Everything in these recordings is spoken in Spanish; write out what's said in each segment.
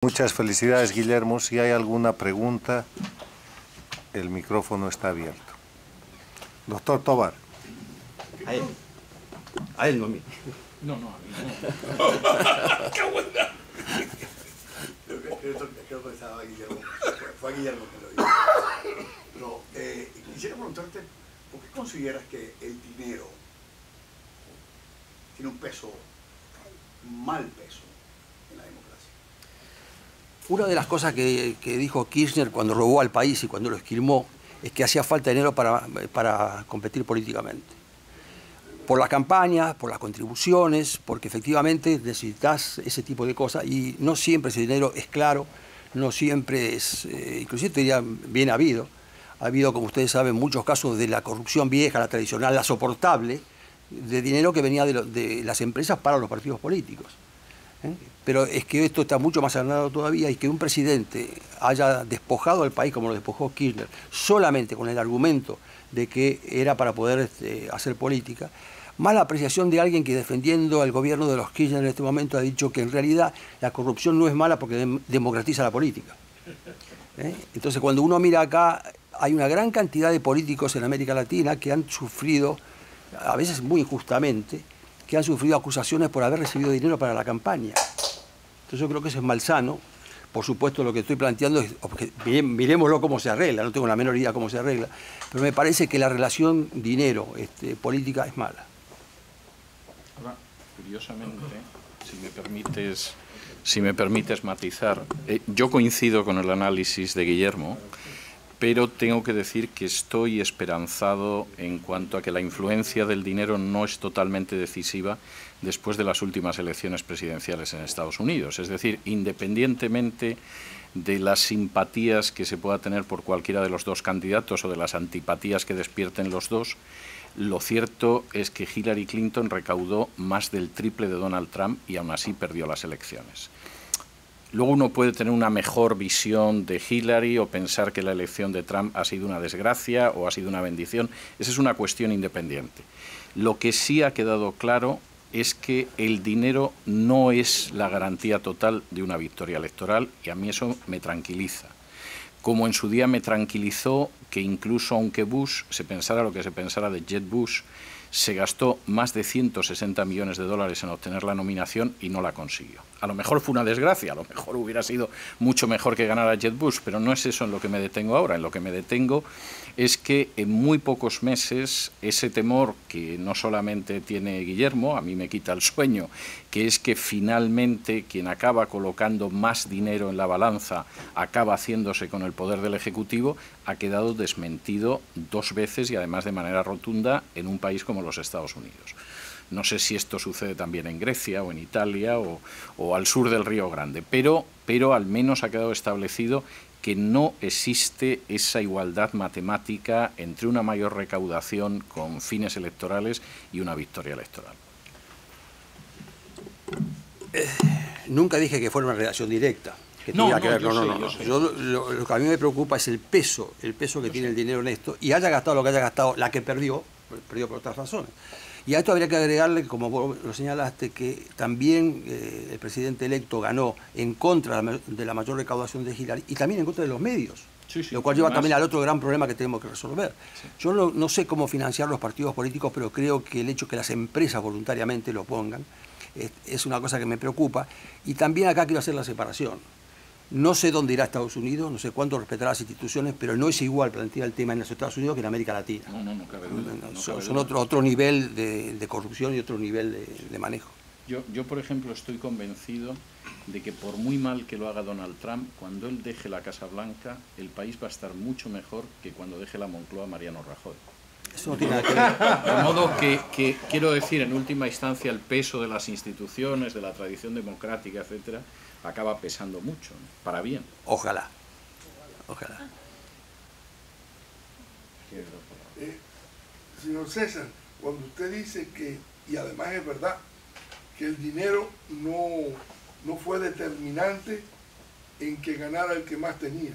Muchas felicidades, Guillermo. Si hay alguna pregunta, el micrófono está abierto. Doctor Tovar. A él. A él, no a mí. No, a mí no. ¡Qué buena! Creo que estaba Guillermo. Fue a Guillermo que lo dijo. Pero quisiera preguntarte, ¿por qué consideras que el dinero tiene un peso, mal peso, en la democracia? Una de las cosas que dijo Kirchner cuando robó al país y cuando lo esquilmó es que hacía falta dinero para competir políticamente. Por las campañas, por las contribuciones, porque efectivamente necesitas ese tipo de cosas y no siempre ese dinero es claro, no siempre es, inclusive te diría, bien habido. Ha habido, como ustedes saben, muchos casos de la corrupción vieja, la tradicional, la soportable, de dinero que venía de las empresas para los partidos políticos. Pero es que esto está mucho más agrandado todavía y que un presidente haya despojado al país como lo despojó Kirchner, solamente con el argumento de que era para poder hacer política, más la apreciación de alguien que defendiendo al gobierno de los Kirchner en este momento ha dicho que en realidad la corrupción no es mala porque democratiza la política. Entonces cuando uno mira acá, hay una gran cantidad de políticos en América Latina que han sufrido, a veces muy injustamente, que han sufrido acusaciones por haber recibido dinero para la campaña. Entonces yo creo que eso es malsano. Por supuesto, lo que estoy planteando es, miremoslo cómo se arregla, no tengo la menor idea cómo se arregla, pero me parece que la relación dinero-política es mala. Ahora, curiosamente, si me permites matizar, yo coincido con el análisis de Guillermo, pero tengo que decir que estoy esperanzado en cuanto a que la influencia del dinero no es totalmente decisiva después de las últimas elecciones presidenciales en Estados Unidos. Es decir, independientemente de las simpatías que se pueda tener por cualquiera de los dos candidatos o de las antipatías que despierten los dos, lo cierto es que Hillary Clinton recaudó más del triple de Donald Trump y aún así perdió las elecciones. Luego uno puede tener una mejor visión de Hillary o pensar que la elección de Trump ha sido una desgracia o ha sido una bendición. Esa es una cuestión independiente. Lo que sí ha quedado claro es que el dinero no es la garantía total de una victoria electoral y a mí eso me tranquiliza. Como en su día me tranquilizó que incluso aunque Bush se pensara lo que se pensara de Jeb Bush, se gastó más de 160 millones de dólares en obtener la nominación y no la consiguió. A lo mejor fue una desgracia, a lo mejor hubiera sido mucho mejor que ganara Jeb Bush, pero no es eso en lo que me detengo ahora. En lo que me detengo es que en muy pocos meses ese temor que no solamente tiene Guillermo, a mí me quita el sueño, que es que finalmente quien acaba colocando más dinero en la balanza acaba haciéndose con el poder del Ejecutivo, ha quedado desmentido dos veces y además de manera rotunda en un país como los Estados Unidos. No sé si esto sucede también en Grecia o en Italia o al sur del Río Grande, pero al menos ha quedado establecido que no existe esa igualdad matemática entre una mayor recaudación con fines electorales y una victoria electoral. Nunca dije que fuera una relación directa. Que No, tuviera que ver. Lo que a mí me preocupa es el peso que tiene el dinero en esto, y haya gastado lo que haya gastado, la que perdió por otras razones. Y a esto habría que agregarle, como vos lo señalaste, que también el presidente electo ganó en contra de la mayor recaudación de Hillary y también en contra de los medios, lo cual lleva también al otro gran problema que tenemos que resolver. Sí. Yo no sé cómo financiar los partidos políticos, pero creo que el hecho que las empresas voluntariamente lo pongan es una cosa que me preocupa. Y también acá quiero hacer la separación. No sé dónde irá Estados Unidos, no sé cuánto respetará las instituciones, pero no es igual plantear el tema en los Estados Unidos que en América Latina. No cabe duda. Son otro nivel de corrupción y otro nivel de manejo. Yo, por ejemplo, estoy convencido de que por muy mal que lo haga Donald Trump, cuando él deje la Casa Blanca, el país va a estar mucho mejor que cuando deje la Moncloa Mariano Rajoy. Eso no tiene nada que ver. De modo que quiero decir, en última instancia, el peso de las instituciones, de la tradición democrática, etcétera, acaba pesando mucho, ¿no? Para bien. Ojalá. Señor César, cuando usted dice que, y además es verdad, que el dinero no fue determinante en que ganara el que más tenía,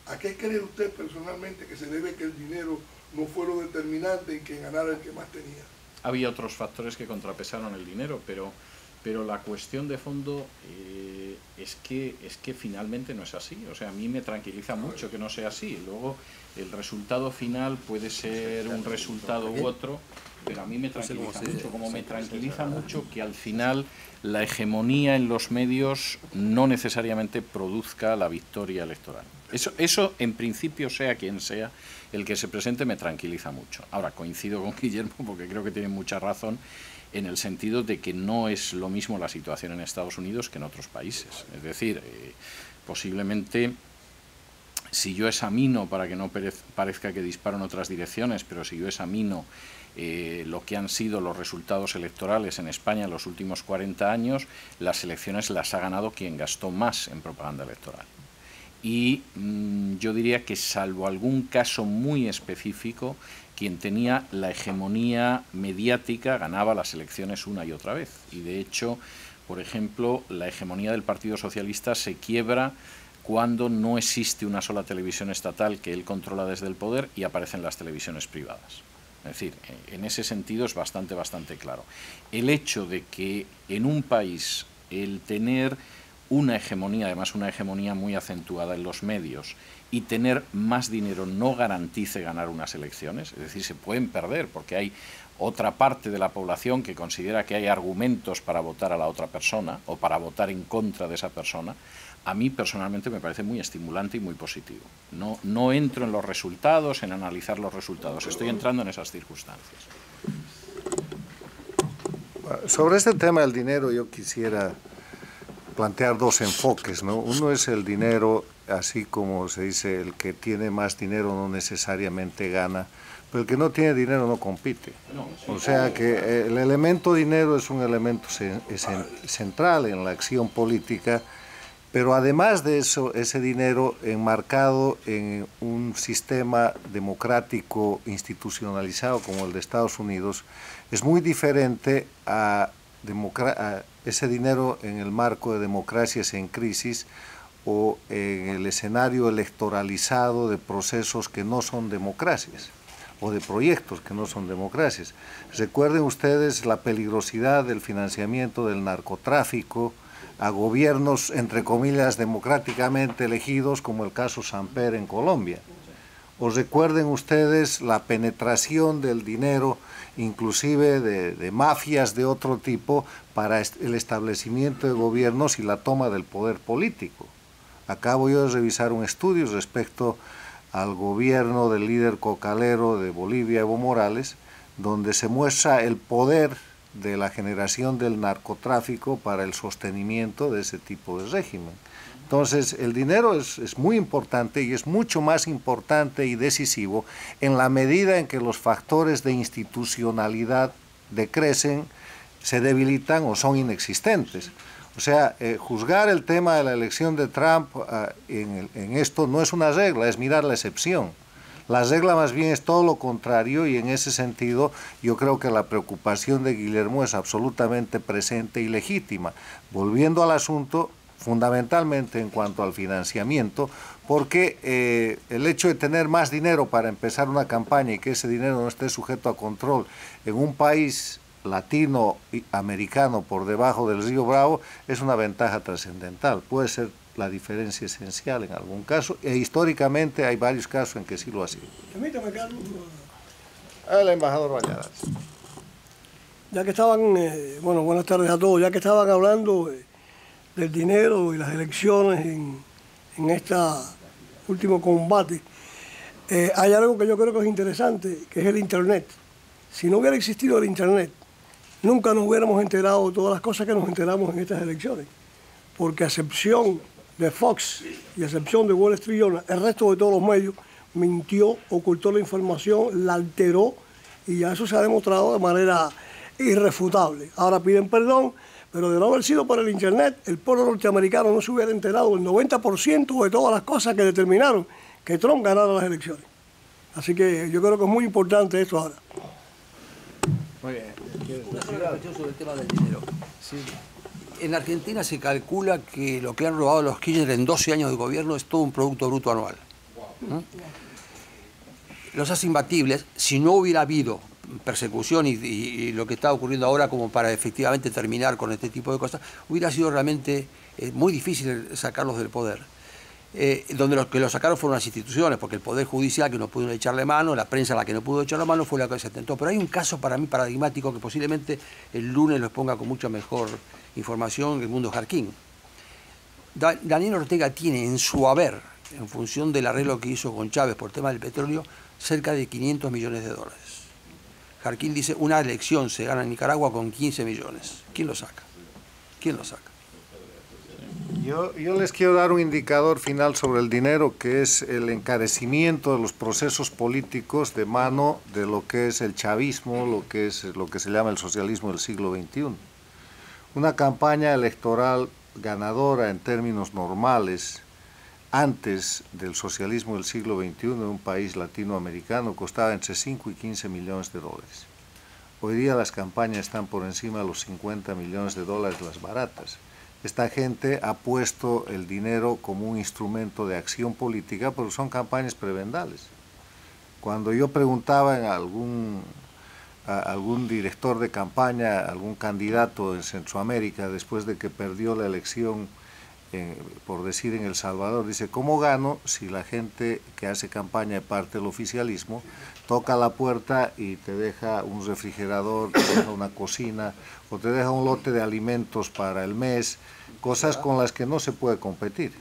¿a qué cree usted personalmente que se debe que el dinero no fue lo determinante en que ganara el que más tenía? Había otros factores que contrapesaron el dinero, pero Pero la cuestión de fondo es que finalmente no es así. O sea, a mí me tranquiliza mucho que no sea así. Luego, el resultado final puede ser un resultado u otro, pero a mí me tranquiliza mucho. Como me tranquiliza mucho que al final la hegemonía en los medios no necesariamente produzca la victoria electoral. Eso en principio, sea quien sea el que se presente, me tranquiliza mucho. Ahora, coincido con Guillermo porque creo que tiene mucha razón en el sentido de que no es lo mismo la situación en Estados Unidos que en otros países. Es decir, posiblemente, si yo examino, para que no parezca que disparo en otras direcciones, pero si yo examino lo que han sido los resultados electorales en España en los últimos 40 años, las elecciones las ha ganado quien gastó más en propaganda electoral. Y yo diría que, salvo algún caso muy específico, quien tenía la hegemonía mediática ganaba las elecciones una y otra vez. Y de hecho, por ejemplo, la hegemonía del Partido Socialista se quiebra cuando no existe una sola televisión estatal que él controla desde el poder y aparecen las televisiones privadas. Es decir, en ese sentido es bastante claro. El hecho de que en un país el tener una hegemonía, además una hegemonía muy acentuada en los medios, y tener más dinero no garantice ganar unas elecciones, es decir, se pueden perder porque hay otra parte de la población que considera que hay argumentos para votar a la otra persona o para votar en contra de esa persona. A mí personalmente me parece muy estimulante y muy positivo. No entro en los resultados, en analizar los resultados, estoy entrando en esas circunstancias. Sobre este tema del dinero yo quisiera plantear dos enfoques, ¿no? Uno es el dinero, así como se dice, el que tiene más dinero no necesariamente gana, pero el que no tiene dinero no compite. O sea que el elemento dinero es un elemento central en la acción política, pero además de eso, ese dinero enmarcado en un sistema democrático institucionalizado como el de Estados Unidos, es muy diferente a ese dinero en el marco de democracias en crisis o en el escenario electoralizado de procesos que no son democracias o de proyectos que no son democracias. Recuerden ustedes la peligrosidad del financiamiento del narcotráfico a gobiernos, entre comillas, democráticamente elegidos, como el caso Samper en Colombia. O recuerden ustedes la penetración del dinero, inclusive de mafias de otro tipo, para el establecimiento de gobiernos y la toma del poder político. Acabo yo de revisar un estudio respecto al gobierno del líder cocalero de Bolivia, Evo Morales, donde se muestra el poder de la generación del narcotráfico para el sostenimiento de ese tipo de régimen. Entonces, el dinero es muy importante y es mucho más importante y decisivo en la medida en que los factores de institucionalidad decrecen, se debilitan o son inexistentes. O sea, juzgar el tema de la elección de Trump en esto no es una regla, es mirar la excepción. La regla más bien es todo lo contrario y en ese sentido yo creo que la preocupación de Guillermo es absolutamente presente y legítima. Volviendo al asunto, fundamentalmente en cuanto al financiamiento, porque el hecho de tener más dinero para empezar una campaña y que ese dinero no esté sujeto a control en un país latinoamericano por debajo del río Bravo es una ventaja trascendental, puede ser la diferencia esencial en algún caso, e históricamente hay varios casos en que sí lo ha sido. Permítame, Carlos. El embajador Bañadas. Ya que estaban, bueno, buenas tardes a todos, ya que estaban hablando del dinero y las elecciones en este último combate, hay algo que yo creo que es interesante, que es el Internet. Si no hubiera existido el Internet, nunca nos hubiéramos enterado de todas las cosas que nos enteramos en estas elecciones, porque a excepción de Fox y a excepción de Wall Street Journal, el resto de todos los medios mintió, ocultó la información, la alteró, y ya eso se ha demostrado de manera irrefutable. Ahora piden perdón, pero de no haber sido por el Internet, el pueblo norteamericano no se hubiera enterado del 90% de todas las cosas que determinaron que Trump ganara las elecciones. Así que yo creo que es muy importante esto ahora. Muy bien. Una sola reflexión sobre el tema del dinero. Sí. En Argentina se calcula que lo que han robado los Kirchner en 12 años de gobierno es todo un Producto Bruto anual. Los hace imbatibles si no hubiera habido persecución y lo que está ocurriendo ahora como para efectivamente terminar con este tipo de cosas, hubiera sido realmente muy difícil sacarlos del poder. Donde los que lo sacaron fueron las instituciones, porque el Poder Judicial, que no pudo echarle mano, la prensa, la que no pudo echarle mano, fue la que se atentó. Pero hay un caso para mí paradigmático que posiblemente el lunes lo exponga con mucha mejor información, el mundo Jarquín. Daniel Ortega tiene en su haber, en función del arreglo que hizo con Chávez por el tema del petróleo, cerca de 500 millones de dólares. Jarquín dice, una elección se gana en Nicaragua con 15 millones. ¿Quién lo saca? ¿Quién lo saca? Yo les quiero dar un indicador final sobre el dinero, que es el encarecimiento de los procesos políticos de mano de lo que es el chavismo, lo que se llama el socialismo del siglo XXI. Una campaña electoral ganadora en términos normales antes del socialismo del siglo XXI en un país latinoamericano costaba entre 5 y 15 millones de dólares. Hoy día las campañas están por encima de los 50 millones de dólares las baratas. Esta gente ha puesto el dinero como un instrumento de acción política porque son campañas prebendales. Cuando yo preguntaba a algún director de campaña, algún candidato en Centroamérica, después de que perdió la elección, por decir en El Salvador, dice, ¿cómo gano si la gente que hace campaña de parte del oficialismo toca la puerta y te deja un refrigerador, te deja una cocina o te deja un lote de alimentos para el mes, cosas con las que no se puede competir?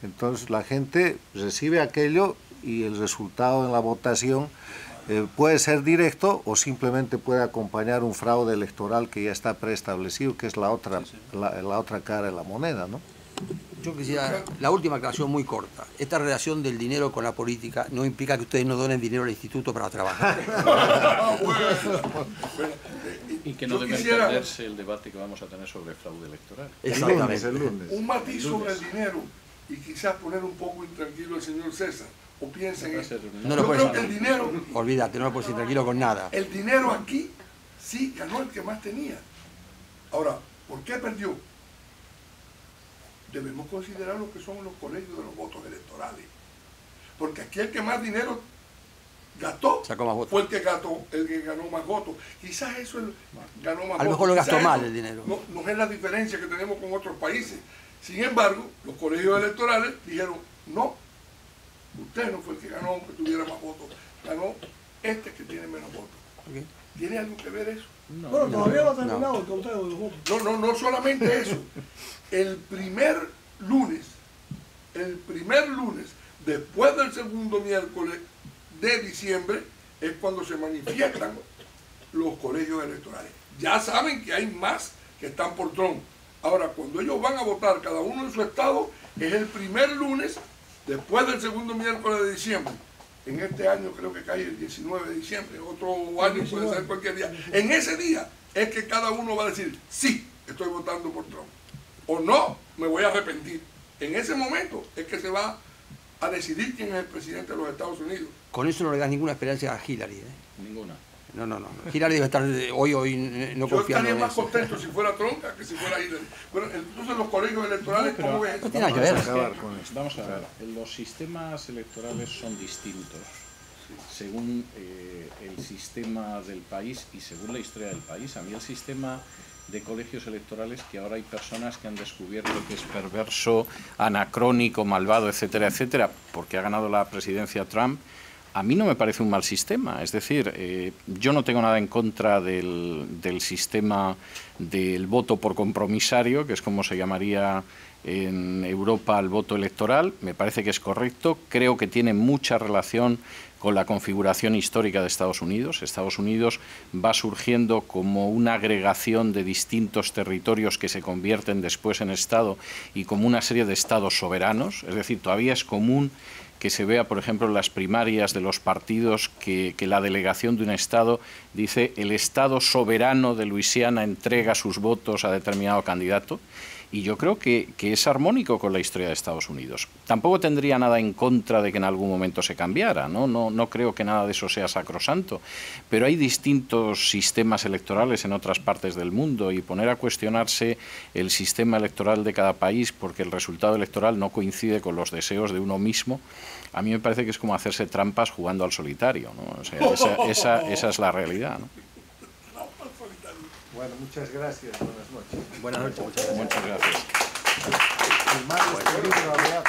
Entonces la gente recibe aquello y el resultado en la votación puede ser directo o simplemente puede acompañar un fraude electoral que ya está preestablecido, que es la otra cara de la moneda, ¿no? Yo quisiera, la última aclaración muy corta. Esta relación del dinero con la política no implica que ustedes no donen dinero al instituto para trabajar. Y que no debe perderse el debate que vamos a tener sobre fraude electoral. Exactamente. El lunes. Un matiz sobre el dinero y quizás poner un poco intranquilo al señor César. O piensen en... No lo Yo puedes creo que el dinero... Olvídate, no lo puedes ir tranquilo con nada. El dinero aquí sí ganó el que más tenía. Ahora, ¿por qué perdió? Debemos considerar lo que son los colegios de los votos electorales. Porque aquí el que más dinero gastó Sacó más votos. fue el que ganó más votos. Quizás eso ganó más votos. A lo mejor lo gastó Quizás mal eso el dinero. no es la diferencia que tenemos con otros países. Sin embargo, los colegios electorales dijeron, no, usted no fue el que ganó aunque tuviera más votos. Ganó este que tiene menos votos. Okay. ¿Tiene algo que ver eso? No, bueno, todavía no ha terminado el conteo de los votos. No solamente eso. El primer lunes, después del segundo miércoles de diciembre, es cuando se manifiestan los colegios electorales. Ya saben que hay más que están por Trump. Ahora, cuando ellos van a votar cada uno en su estado, es el primer lunes después del segundo miércoles de diciembre. En este año creo que cae el 19 de diciembre, otro año puede ser cualquier día. En ese día es que cada uno va a decir, sí, estoy votando por Trump. O no, me voy a arrepentir. En ese momento es que se va a decidir quién es el presidente de los Estados Unidos. Con eso no le das ninguna esperanza a Hillary, ¿eh? Ninguna. No. Hillary debe estar hoy no Yo confiando estaría en más eso. contento si fuera Trump que si fuera Hillary. Bueno, entonces los colegios electorales, ¿cómo ves eso? No tiene nada que ver. Vamos a ver, los sistemas electorales son distintos según el sistema del país y según la historia del país. A mí el sistema de colegios electorales, que ahora hay personas que han descubierto que es perverso, anacrónico, malvado, etcétera, etcétera, porque ha ganado la presidencia Trump, a mí no me parece un mal sistema. Es decir, yo no tengo nada en contra del sistema del voto por compromisario, que es como se llamaría en Europa el voto electoral. Me parece que es correcto. Creo que tiene mucha relación con la configuración histórica de Estados Unidos. Estados Unidos va surgiendo como una agregación de distintos territorios que se convierten después en Estado y como una serie de estados soberanos. Es decir, todavía es común que se vea, por ejemplo, en las primarias de los partidos que la delegación de un Estado dice el Estado soberano de Luisiana entrega sus votos a determinado candidato. y yo creo que es armónico con la historia de Estados Unidos. Tampoco tendría nada en contra de que en algún momento se cambiara, no creo que nada de eso sea sacrosanto, pero hay distintos sistemas electorales en otras partes del mundo y poner a cuestionarse el sistema electoral de cada país porque el resultado electoral no coincide con los deseos de uno mismo, a mí me parece que es como hacerse trampas jugando al solitario, ¿no? O sea, esa es la realidad, ¿no? Bueno, muchas gracias. Buenas noches. Buenas noches, muchas gracias. Muchas gracias. El mal de este libro había